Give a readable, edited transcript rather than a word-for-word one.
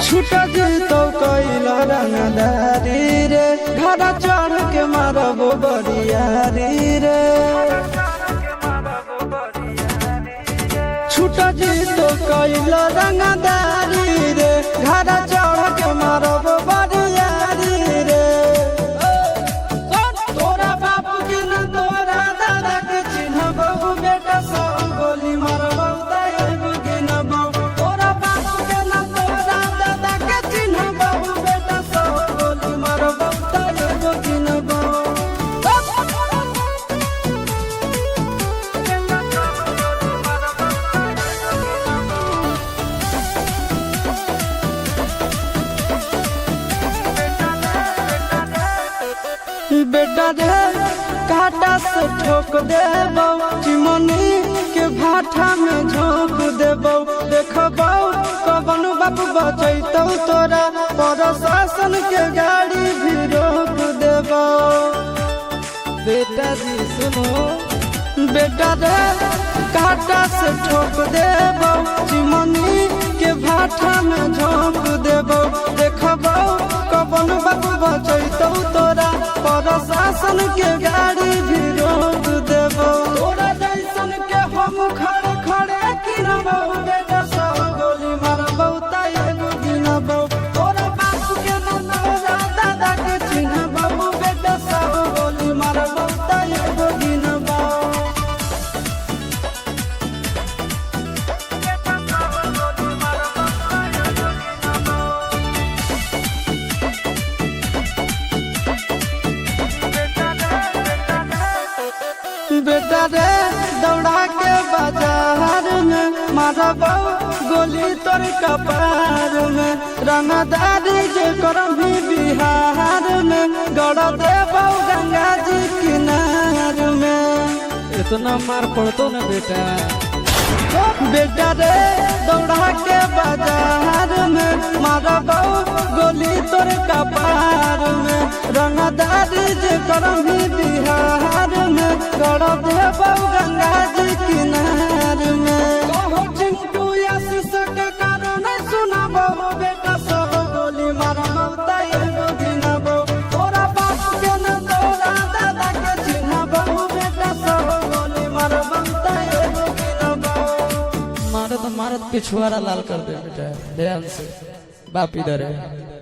छूटा जीतो कैला रंगदारी रे घर चढ़ के मारबो बरियारी रे छूटा जीतो कैला रंगदारी रे घर चढ़ के मारबो बरियारी रे तोरा बाप के न तोरा दादा के चिन्हबो बेटा सब गोली मारबो ताएबो के न तोरा बाप के न तोरा दादा के चिन्हबो बेटा सब गोली मारबो ताएबो के न बेटा रे काटा से ठोक देबो चिमनी के भाटा में झोंक देबो देखबो कवन बाप बचैतौ तोरा प्रशासन के गाड़ी भी रोक देबो बेटा जी सुनो बेटा रे काटा से ठोक देबो चिमनी के भाटा में झोंक देबो देखबो कवन बाप बचैतौ तोरा प्रशासन के गाड़ी भी रोक देबो तोरा जैसन के हम खड़े खड़े गिरबो बेटा सब गोली मारबो ताएबो गिनबो तोरा बाप के न तोरा दादा के चिन्हबो बेटा सब गोली मारबो ताएबो गिनबो बेटा रे दौड़ा के बाजार में मारबो गोली तोर कपार में रंगदारी जे करम भी बिहार में गड़ देबो गंगा जी किनार में इतना मार पड़तो ना बेटा बेटा रे दौड़ा के बाजार में मारबो गोली तोर कपार में रंगदारी जे करम भी बिहार में गड़ देबो गंगा जी किनार में कहो चिंटू आशीष के कारण सुनाबो बेटा सब गोली मारबो ताएबो गिनबो तोरा बाप के न तोरा दादा के चिन्हबो बेटा सब गोली मारबो ताएबो गिनबो मारत मारत पिछुआरा लाल कर दे बेटा ध्यान से बाप इधर है।